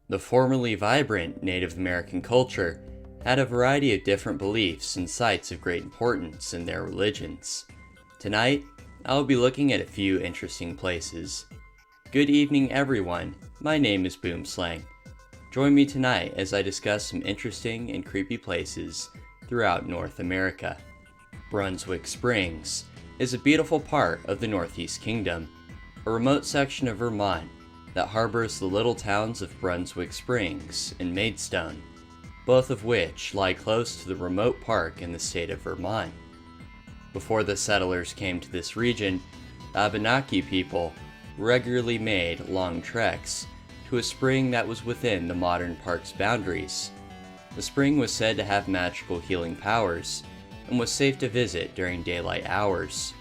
The formerly vibrant Native American culture had a variety of different beliefs and sites of great importance in their religions. Tonight, I will be looking at a few interesting places. Good evening, everyone. My name is Boomslang. Join me tonight as I discuss some interesting and creepy places throughout North America. Brunswick Springs is a beautiful part of the Northeast Kingdom, a remote section of Vermont that harbors the little towns of Brunswick Springs and Maidstone, both of which lie close to the remote park in the state of Vermont. Before the settlers came to this region, the Abenaki people regularly made long treks to a spring that was within the modern park's boundaries. The spring was said to have magical healing powers and was safe to visit during daylight hours.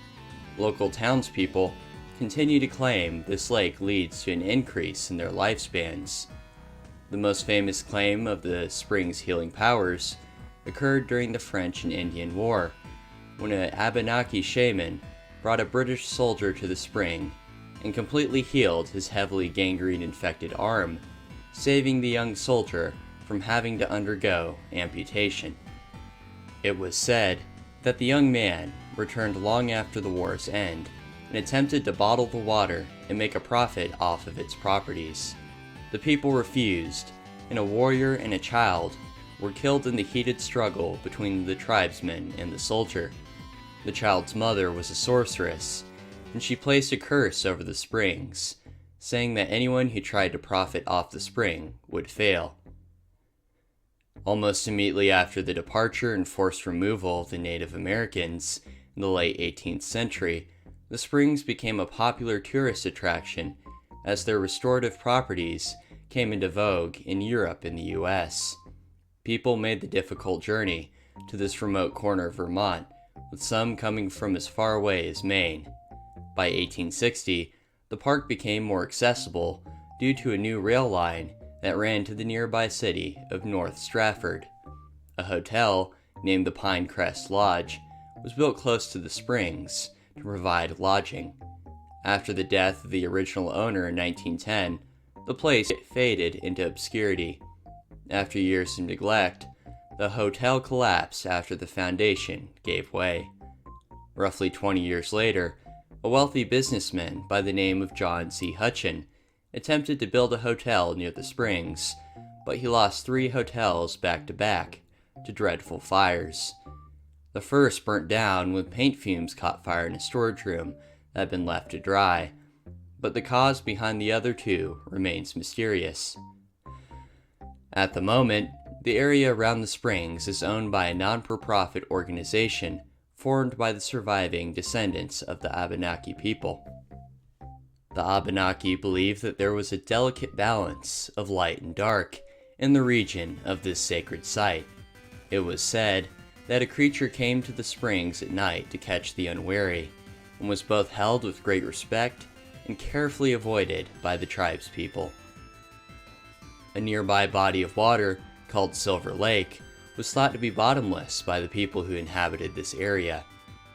Local townspeople continue to claim this lake leads to an increase in their lifespans. The most famous claim of the spring's healing powers occurred during the French and Indian War, when an Abenaki shaman brought a British soldier to the spring and completely healed his heavily gangrene-infected arm, saving the young soldier from having to undergo amputation. It was said that the young man returned long after the war's end and attempted to bottle the water and make a profit off of its properties. The people refused, and a warrior and a child were killed in the heated struggle between the tribesmen and the soldier. The child's mother was a sorceress, and she placed a curse over the springs, saying that anyone who tried to profit off the spring would fail. Almost immediately after the departure and forced removal of the Native Americans in the late 18th century, the springs became a popular tourist attraction as their restorative properties came into vogue in Europe and the US. People made the difficult journey to this remote corner of Vermont, with some coming from as far away as Maine. By 1860, the park became more accessible due to a new rail line that ran to the nearby city of North Stratford. A hotel, named the Pinecrest Lodge, was built close to the springs to provide lodging. After the death of the original owner in 1910, the place faded into obscurity. After years of neglect, the hotel collapsed after the foundation gave way. Roughly 20 years later, a wealthy businessman by the name of John C. Hutchin attempted to build a hotel near the springs, but he lost 3 hotels back-to-back to dreadful fires. The first burnt down when paint fumes caught fire in a storage room that had been left to dry, but the cause behind the other 2 remains mysterious. At the moment, the area around the springs is owned by a non-for-profit organization formed by the surviving descendants of the Abenaki people. The Abenaki believed that there was a delicate balance of light and dark in the region of this sacred site. It was said that a creature came to the springs at night to catch the unwary, and was both held with great respect and carefully avoided by the tribespeople. A nearby body of water, called Silver Lake, was thought to be bottomless by the people who inhabited this area.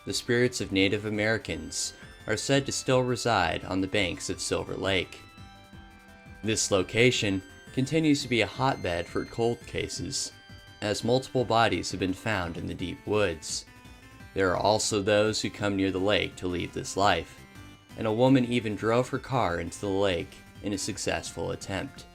The spirits of Native Americans are said to still reside on the banks of Silver Lake. This location continues to be a hotbed for cold cases, as multiple bodies have been found in the deep woods. There are also those who come near the lake to leave this life, and a woman even drove her car into the lake in a successful attempt.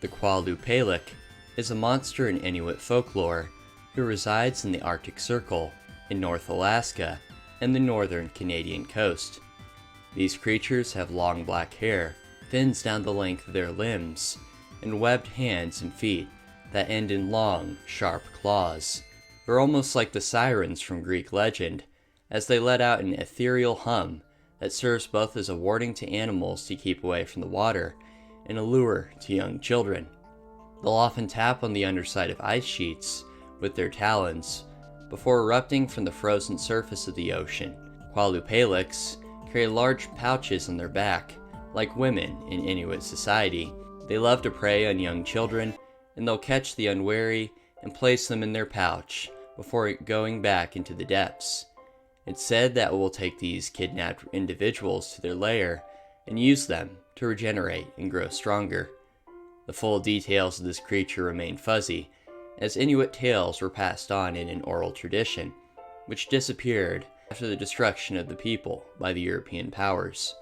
The Qualupalik is a monster in Inuit folklore who resides in the Arctic Circle in North Alaska and the northern Canadian coast. These creatures have long black hair, fins down the length of their limbs, and webbed hands and feet that end in long, sharp claws. They're almost like the sirens from Greek legend, as they let out an ethereal hum that serves both as a warning to animals to keep away from the water and a lure to young children. They'll often tap on the underside of ice sheets with their talons before erupting from the frozen surface of the ocean. Qualupaliks carry large pouches on their back, like women in Inuit society. They love to prey on young children, and they'll catch the unwary and place them in their pouch before going back into the depths. It's said that it will take these kidnapped individuals to their lair and use them to regenerate and grow stronger. The full details of this creature remain fuzzy, as Inuit tales were passed on in an oral tradition, which disappeared after the destruction of the people by the European powers.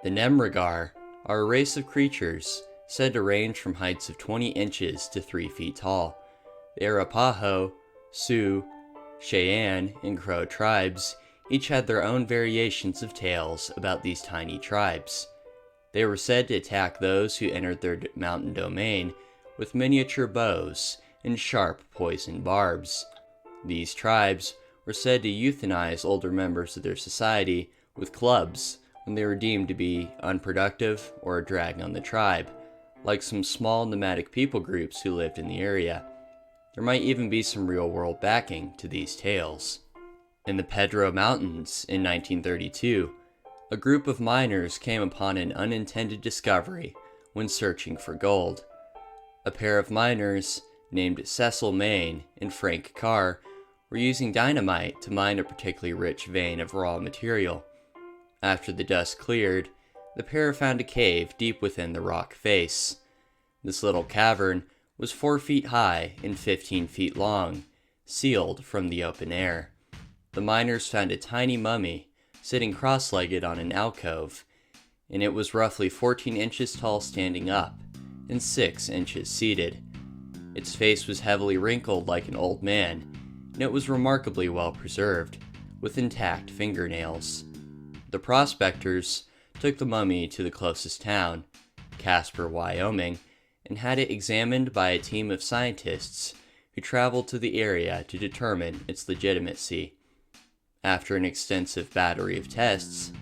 The Nemrigar are a race of creatures said to range from heights of 20 inches to 3 feet tall. The Arapaho, Sioux, Cheyenne, and Crow tribes each had their own variations of tales about these tiny tribes. They were said to attack those who entered their mountain domain with miniature bows and sharp poison barbs. These tribes were said to euthanize older members of their society with clubs when they were deemed to be unproductive or a drag on the tribe, like some small nomadic people groups who lived in the area. There might even be some real-world backing to these tales. In the Pedro Mountains in 1932, a group of miners came upon an unintended discovery when searching for gold. A pair of miners named Cecil Main and Frank Carr were using dynamite to mine a particularly rich vein of raw material. After the dust cleared, the pair found a cave deep within the rock face. This little cavern was 4 feet high and 15 feet long, sealed from the open air. The miners found a tiny mummy sitting cross-legged on an alcove, and it was roughly 14 inches tall standing up and 6 inches seated. Its face was heavily wrinkled like an old man, and it was remarkably well preserved, with intact fingernails. The prospectors took the mummy to the closest town, Casper, Wyoming, and had it examined by a team of scientists who traveled to the area to determine its legitimacy. After an extensive battery of tests,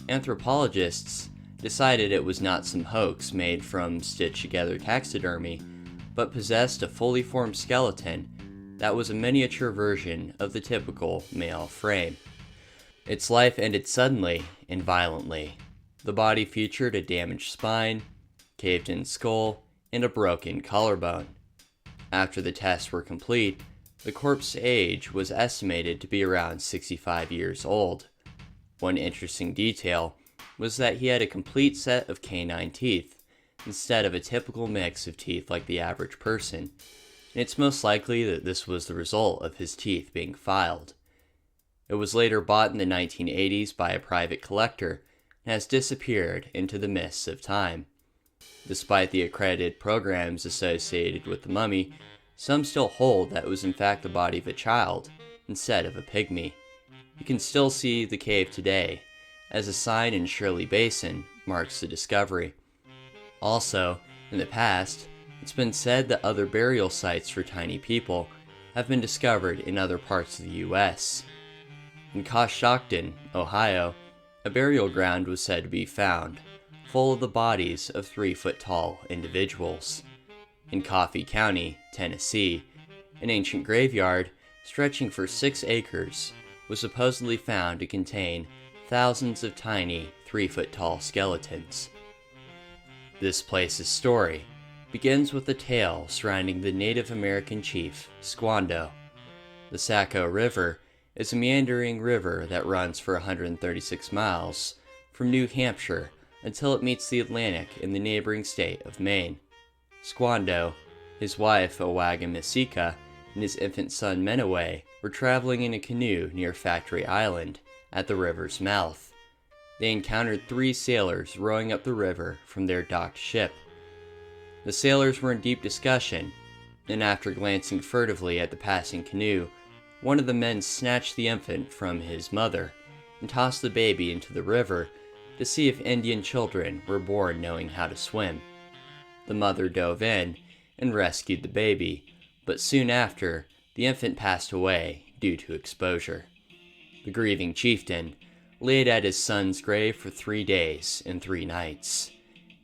anthropologists decided it was not some hoax made from stitched-together taxidermy, but possessed a fully formed skeleton that was a miniature version of the typical male frame. Its life ended suddenly and violently. The body featured a damaged spine, caved-in skull, and a broken collarbone. After the tests were complete, the corpse's age was estimated to be around 65 years old. One interesting detail was that he had a complete set of canine teeth, instead of a typical mix of teeth like the average person, and it's most likely that this was the result of his teeth being filed. It was later bought in the 1980s by a private collector and has disappeared into the mists of time. Despite the accredited programs associated with the mummy, some still hold that it was in fact the body of a child instead of a pygmy. You can still see the cave today, as a sign in Shirley Basin marks the discovery. Also, in the past, it's been said that other burial sites for tiny people have been discovered in other parts of the U.S. In Coshocton, Ohio, a burial ground was said to be found, full of the bodies of 3-foot-tall individuals. In Coffee County, Tennessee, an ancient graveyard stretching for 6 acres was supposedly found to contain thousands of tiny 3-foot-tall skeletons. This place's story begins with a tale surrounding the Native American chief, Squando. The Saco River is a meandering river that runs for 136 miles from New Hampshire until it meets the Atlantic in the neighboring state of Maine. Squando, his wife Owagamesika, and his infant son Menaway were traveling in a canoe near Factory Island at the river's mouth. They encountered 3 sailors rowing up the river from their docked ship. The sailors were in deep discussion, and after glancing furtively at the passing canoe, one of the men snatched the infant from his mother and tossed the baby into the river to see if Indian children were born knowing how to swim. The mother dove in and rescued the baby, but soon after, the infant passed away due to exposure. The grieving chieftain laid at his son's grave for 3 days and 3 nights.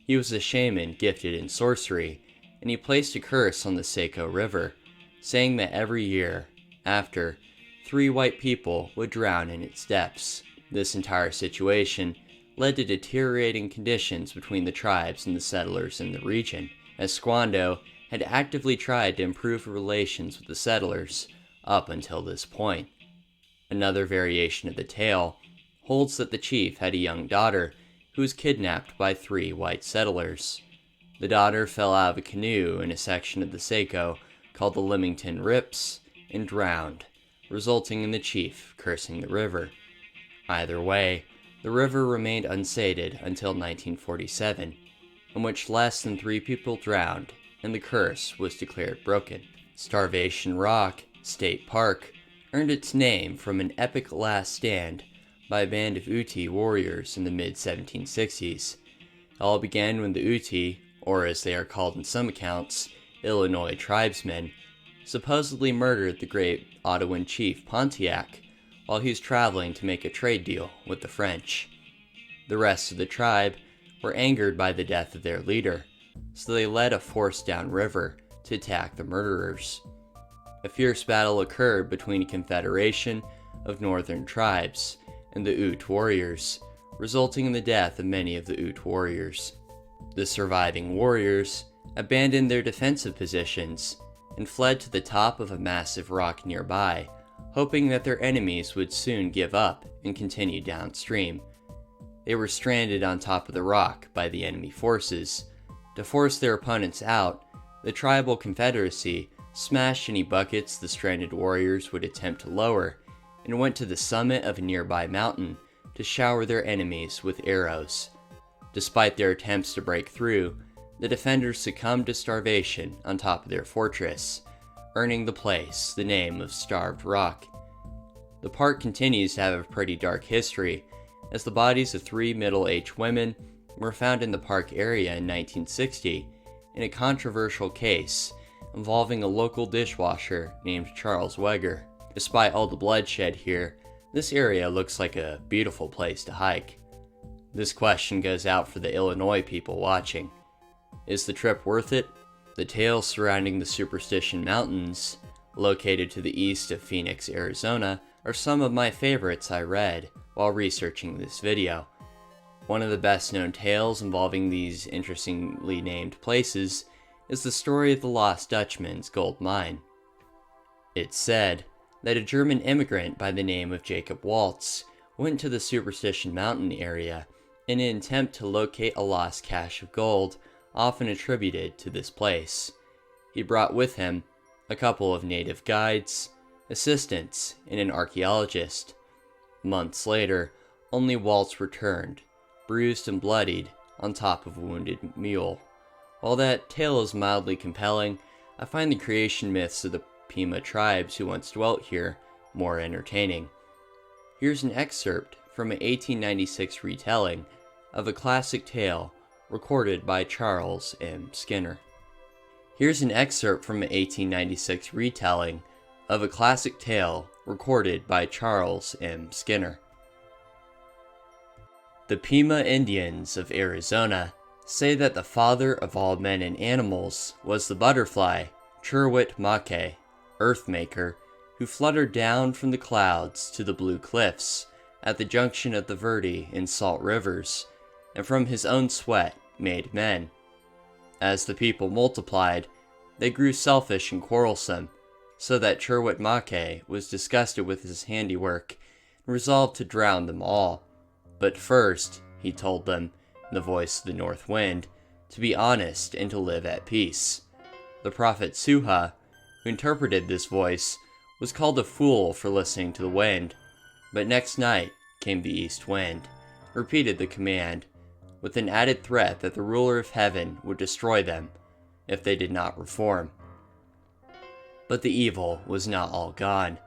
He was a shaman gifted in sorcery, and he placed a curse on the Saco River, saying that every year, after, 3 white people would drown in its depths. This entire situation led to deteriorating conditions between the tribes and the settlers in the region, as Squando had actively tried to improve relations with the settlers up until this point. Another variation of the tale holds that the chief had a young daughter who was kidnapped by 3 white settlers. The daughter fell out of a canoe in a section of the Saco called the Leamington Rips and drowned, resulting in the chief cursing the river. Either way, the river remained unsated until 1947, in which less than 3 people drowned and the curse was declared broken. Starvation Rock State Park earned its name from an epic last stand by a band of Ute warriors in the mid-1760s. It all began when the Ute, or as they are called in some accounts, Illinois tribesmen, supposedly murdered the great Ottawan chief Pontiac while he was traveling to make a trade deal with the French. The rest of the tribe were angered by the death of their leader, so they led a force downriver to attack the murderers. A fierce battle occurred between a confederation of northern tribes and the Ute warriors, resulting in the death of many of the Ute warriors. The surviving warriors abandoned their defensive positions and fled to the top of a massive rock nearby, hoping that their enemies would soon give up and continue downstream. They were stranded on top of the rock by the enemy forces. To force their opponents out, the tribal confederacy smashed any buckets the stranded warriors would attempt to lower and went to the summit of a nearby mountain to shower their enemies with arrows. Despite their attempts to break through, the defenders succumbed to starvation on top of their fortress, earning the place the name of Starved Rock. The park continues to have a pretty dark history, as the bodies of 3 middle-aged women were found in the park area in 1960 in a controversial case involving a local dishwasher named Charles Weger. Despite all the bloodshed here, this area looks like a beautiful place to hike. This question goes out for the Illinois people watching. Is the trip worth it? The tales surrounding the Superstition Mountains, located to the east of Phoenix, Arizona, are some of my favorites I read while researching this video. One of the best known tales involving these interestingly named places is the story of the Lost Dutchman's gold mine. It's said that a German immigrant by the name of Jacob Waltz went to the Superstition Mountain area in an attempt to locate a lost cache of gold often attributed to this place. He brought with him a couple of native guides, assistants, and an archaeologist. Months later, only Waltz returned, bruised and bloodied, on top of a wounded mule. While that tale is mildly compelling, I find the creation myths of the Pima tribes who once dwelt here more entertaining. Here's an excerpt from an 1896 retelling of a classic tale recorded by Charles M. Skinner. Here's an excerpt from an 1896 retelling of a classic tale recorded by Charles M. Skinner. The Pima Indians of Arizona say that the father of all men and animals was the butterfly, Qualupalik, Earthmaker, who fluttered down from the clouds to the blue cliffs at the junction of the Verde and Salt Rivers, and from his own sweat made men. As the people multiplied, they grew selfish and quarrelsome, so that Qualupalik was disgusted with his handiwork and resolved to drown them all. But first, he told them, in the voice of the north wind, to be honest and to live at peace. The prophet Suha, who interpreted this voice, was called a fool for listening to the wind. But next night came the east wind, repeated the command, with an added threat that the ruler of heaven would destroy them if they did not reform. But the evil was not all gone.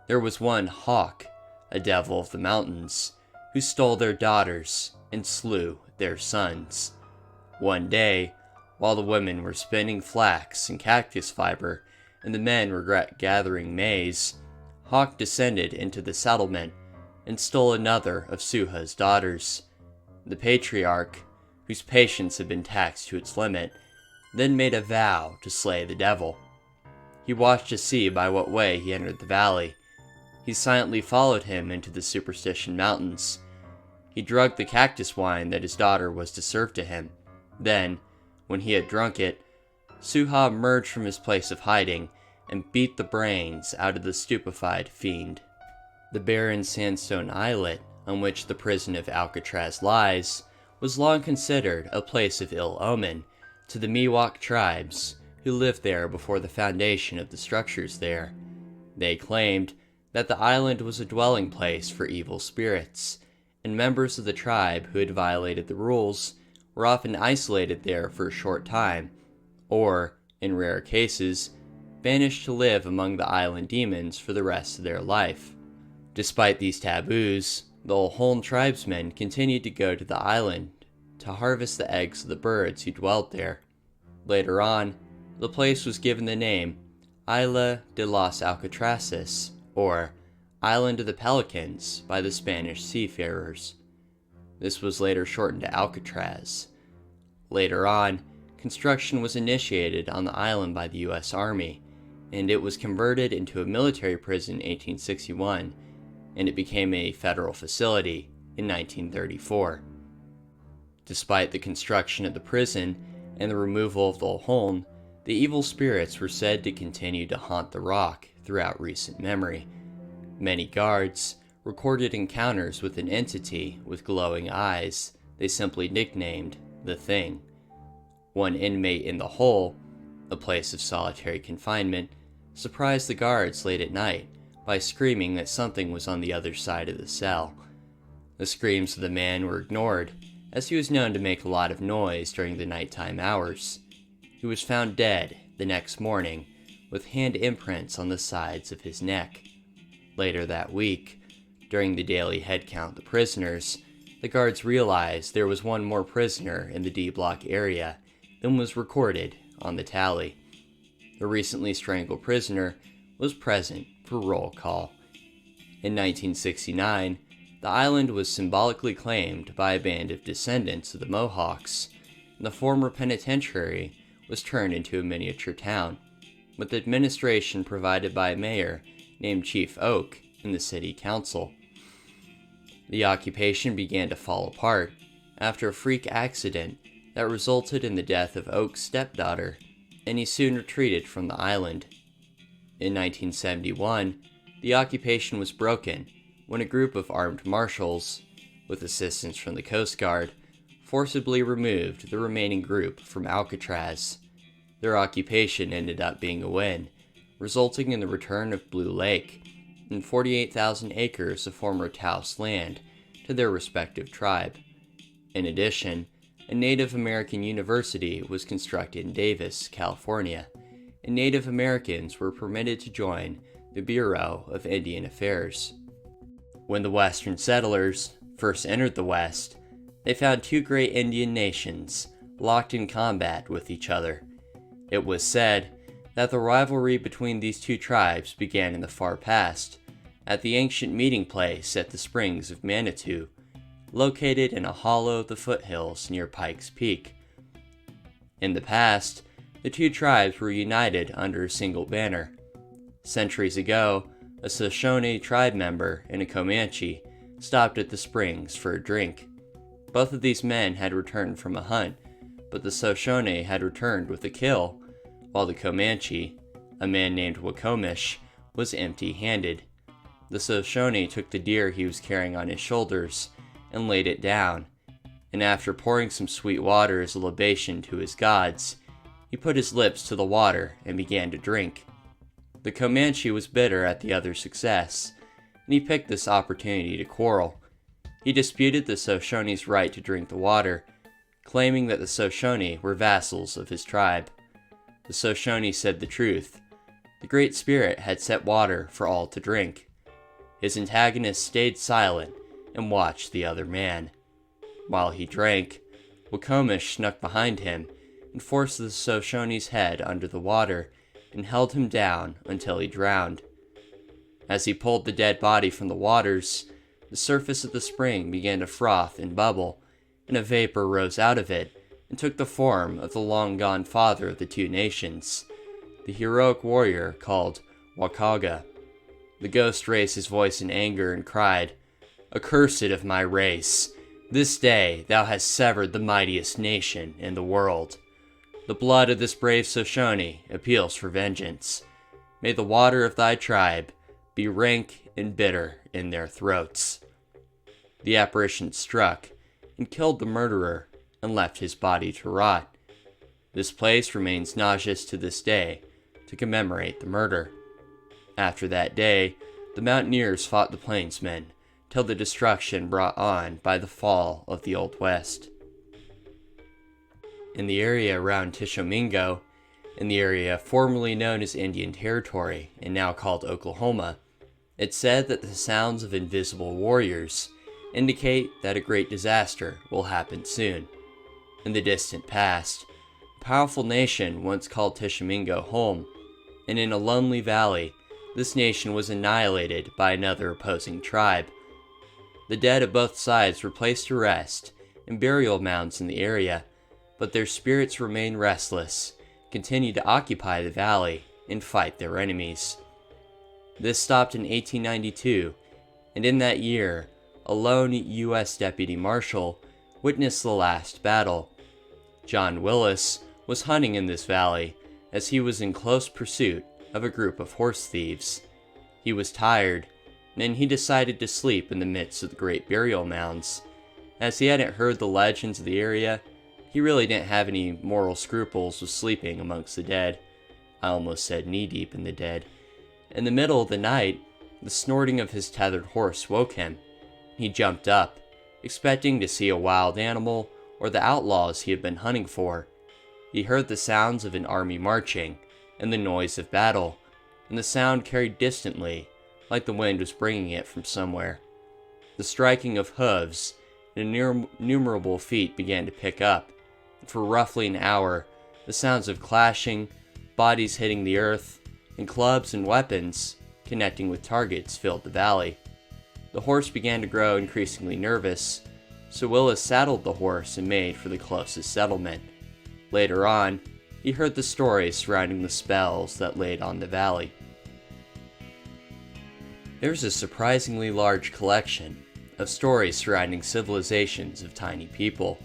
There was one Hawk, a devil of the mountains, who stole their daughters and slew their sons. One day, while the women were spinning flax and cactus fiber, and the men were gathering maize, Hawk descended into the settlement and stole another of Suha's daughters. The patriarch, whose patience had been taxed to its limit, then made a vow to slay the devil. He watched to see by what way he entered the valley. He silently followed him into the Superstition Mountains. He drugged the cactus wine that his daughter was to serve to him. Then, when he had drunk it, Suha emerged from his place of hiding and beat the brains out of the stupefied fiend. The barren sandstone islet on which the prison of Alcatraz lies was long considered a place of ill omen, to the Miwok tribes who lived there before the foundation of the structures there. They claimed that the island was a dwelling place for evil spirits, and members of the tribe who had violated the rules were often isolated there for a short time, or, in rare cases, banished to live among the island demons for the rest of their life. Despite these taboos, the Olholn tribesmen continued to go to the island to harvest the eggs of the birds who dwelt there. Later on, the place was given the name Isla de los Alcatrazes, or Island of the Pelicans, by the Spanish seafarers. This was later shortened to Alcatraz. Later on, construction was initiated on the island by the US Army, and it was converted into a military prison in 1861, and it became a federal facility in 1934. Despite the construction of the prison and the removal of the Olholn, the evil spirits were said to continue to haunt the rock throughout recent memory. Many guards recorded encounters with an entity with glowing eyes they simply nicknamed the Thing. One inmate in the hole, a place of solitary confinement, surprised the guards late at night by screaming that something was on the other side of the cell. The screams of the man were ignored, as he was known to make a lot of noise during the nighttime hours. He was found dead the next morning, with hand imprints on the sides of his neck. Later that week, during the daily head count of the prisoners, the guards realized there was one more prisoner in the D Block area than was recorded on the tally. The recently strangled prisoner was present for roll call. In 1969, the island was symbolically claimed by a band of descendants of the Mohawks, and the former penitentiary was turned into a miniature town, with administration provided by a mayor named Chief Oak and the city council. The occupation began to fall apart after a freak accident that resulted in the death of Oak's stepdaughter, and he soon retreated from the island. In 1971, the occupation was broken when a group of armed marshals, with assistance from the Coast Guard, forcibly removed the remaining group from Alcatraz. Their occupation ended up being a win, resulting in the return of Blue Lake and 48,000 acres of former Taos land to their respective tribe. In addition, a Native American university was constructed in Davis, California, and Native Americans were permitted to join the Bureau of Indian Affairs. When the Western settlers first entered the West, they found two great Indian nations locked in combat with each other. It was said that the rivalry between these two tribes began in the far past, at the ancient meeting place at the Springs of Manitou, located in a hollow of the foothills near Pikes Peak. In the past, the two tribes were united under a single banner. Centuries ago, a Shoshone tribe member and a Comanche stopped at the springs for a drink. Both of these men had returned from a hunt, but the Shoshone had returned with a kill, while the Comanche, a man named Wacomish, was empty-handed. The Shoshone took the deer he was carrying on his shoulders and laid it down, and after pouring some sweet water as a libation to his gods, he put his lips to the water and began to drink. The Comanche was bitter at the other's success, and he picked this opportunity to quarrel. He disputed the Shoshone's right to drink the water, claiming that the Shoshone were vassals of his tribe. The Shoshone said the truth. The Great Spirit had set water for all to drink. His antagonist stayed silent and watched the other man. While he drank, Wacomish snuck behind him and forced the Shoshone's head under the water and held him down until he drowned. As he pulled the dead body from the waters, the surface of the spring began to froth and bubble, and a vapor rose out of it and took the form of the long-gone father of the two nations, the heroic warrior called Wakaga. The ghost raised his voice in anger and cried, "Accursed of my race, this day thou hast severed the mightiest nation in the world. The blood of this brave Shoshone appeals for vengeance. May the water of thy tribe be rank and bitter in their throats." The apparition struck and killed the murderer and left his body to rot. This place remains nauseous to this day to commemorate the murder. After that day, the mountaineers fought the plainsmen till the destruction brought on by the fall of the Old West. In the area around Tishomingo, in the area formerly known as Indian Territory and now called Oklahoma, it's said that the sounds of invisible warriors indicate that a great disaster will happen soon. In the distant past, a powerful nation once called Tishomingo home, and in a lonely valley, this nation was annihilated by another opposing tribe. The dead of both sides were placed to rest in burial mounds in the area, but their spirits remain restless, continue to occupy the valley, and fight their enemies. This stopped in 1892, and in that year, a lone US Deputy Marshal witnessed the last battle. John Willis was hunting in this valley as he was in close pursuit of a group of horse thieves. He was tired, and he decided to sleep in the midst of the great burial mounds. As he hadn't heard the legends of the area, he really didn't have any moral scruples with sleeping amongst the dead. I almost said knee-deep in the dead. In the middle of the night, the snorting of his tethered horse woke him. He jumped up, expecting to see a wild animal or the outlaws he had been hunting for. He heard the sounds of an army marching and the noise of battle, and the sound carried distantly, like the wind was bringing it from somewhere. The striking of hooves and innumerable feet began to pick up. For roughly an hour, the sounds of clashing, bodies hitting the earth, and clubs and weapons connecting with targets filled the valley. The horse began to grow increasingly nervous, so Willis saddled the horse and made for the closest settlement. Later on, he heard the stories surrounding the spells that laid on the valley. There's a surprisingly large collection of stories surrounding civilizations of tiny people.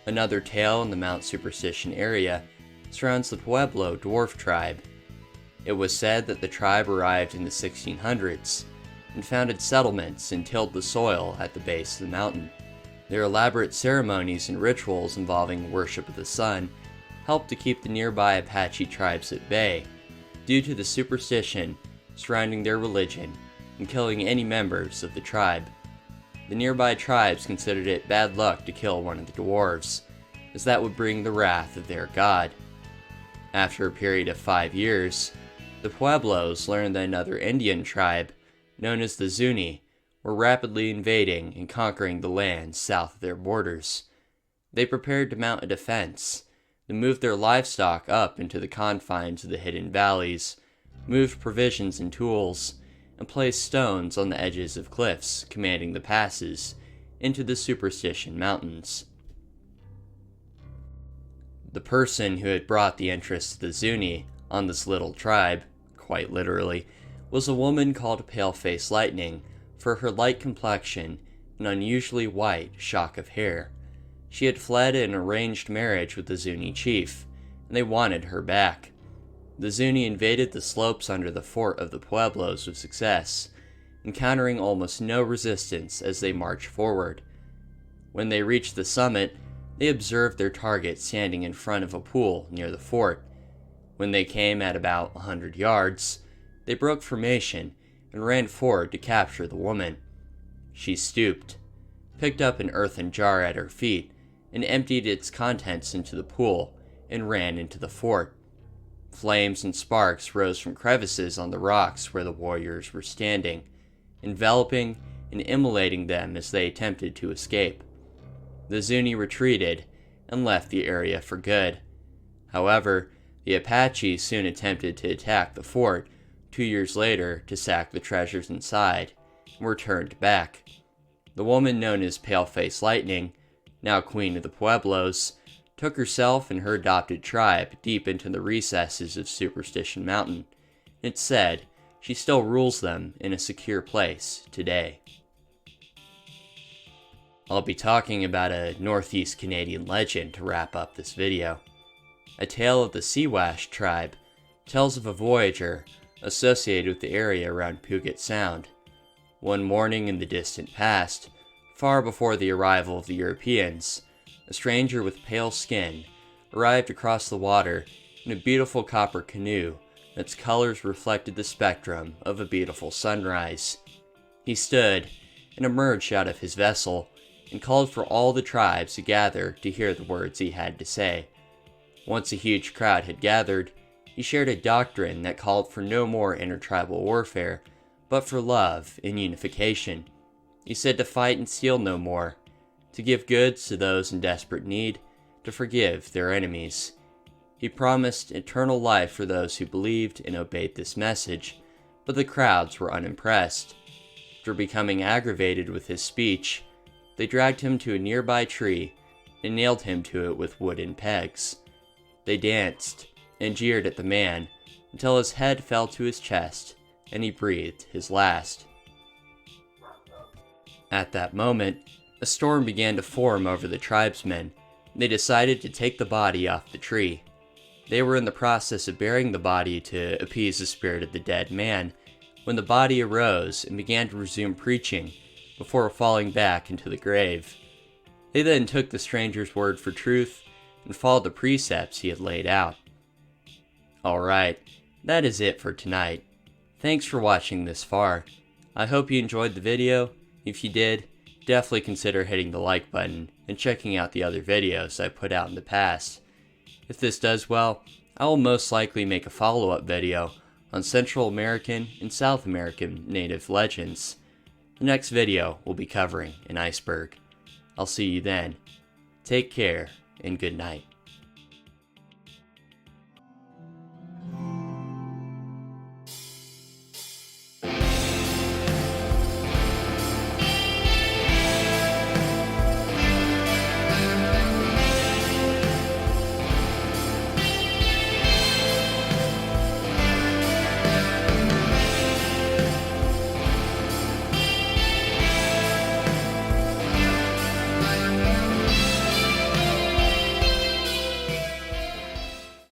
Another tale in the Mount Superstition area surrounds the Pueblo dwarf tribe. It was said that the tribe arrived in the 1600s and founded settlements and tilled the soil at the base of the mountain. Their elaborate ceremonies and rituals involving worship of the sun helped to keep the nearby Apache tribes at bay due to the superstition surrounding their religion and killing any members of the tribe. The nearby tribes considered it bad luck to kill one of the dwarves, as that would bring the wrath of their god. After a period of 5 years, the Pueblos learned that another Indian tribe, known as the Zuni, were rapidly invading and conquering the lands south of their borders. They prepared to mount a defense. They moved their livestock up into the confines of the hidden valleys, moved provisions and tools, and placed stones on the edges of cliffs commanding the passes into the Superstition Mountains. The person who had brought the interest of the Zuni on this little tribe, quite literally, was a woman called Paleface Lightning for her light complexion and unusually white shock of hair. She had fled an arranged marriage with the Zuni chief, and they wanted her back. The Zuni invaded the slopes under the fort of the Pueblos with success, encountering almost no resistance as they marched forward. When they reached the summit, they observed their target standing in front of a pool near the fort. When they came at about 100 yards, they broke formation and ran forward to capture the woman. She stooped, picked up an earthen jar at her feet, and emptied its contents into the pool and ran into the fort. Flames and sparks rose from crevices on the rocks where the warriors were standing, enveloping and immolating them as they attempted to escape. The Zuni retreated and left the area for good. However, the Apache soon attempted to attack the fort 2 years later to sack the treasures inside, and were turned back. The woman known as Paleface Lightning, now Queen of the Pueblos, took herself and her adopted tribe deep into the recesses of Superstition Mountain. It's said she still rules them in a secure place today. I'll be talking about a Northeast Canadian legend to wrap up this video. A tale of the Siwash tribe tells of a voyager associated with the area around Puget Sound. One morning in the distant past, far before the arrival of the Europeans, a stranger with pale skin arrived across the water in a beautiful copper canoe its colors reflected the spectrum of a beautiful sunrise. He stood and emerged out of his vessel and called for all the tribes to gather to hear the words he had to say. Once a huge crowd had gathered, he shared a doctrine that called for no more intertribal warfare, but for love and unification. He said to fight and steal no more, to give goods to those in desperate need, to forgive their enemies. He promised eternal life for those who believed and obeyed this message, but the crowds were unimpressed. After becoming aggravated with his speech, they dragged him to a nearby tree and nailed him to it with wooden pegs. They danced and jeered at the man until his head fell to his chest and he breathed his last. At that moment, a storm began to form over the tribesmen. They decided to take the body off the tree. They were in the process of burying the body to appease the spirit of the dead man when the body arose and began to resume preaching before falling back into the grave. They then took the stranger's word for truth and followed the precepts he had laid out. Alright, that is it for tonight. Thanks for watching this far. I hope you enjoyed the video. If you did, definitely consider hitting the like button and checking out the other videos I put out in the past. If this does well, I will most likely make a follow-up video on Central American and South American native legends. The next video will be covering an iceberg. I'll see you then. Take care and good night.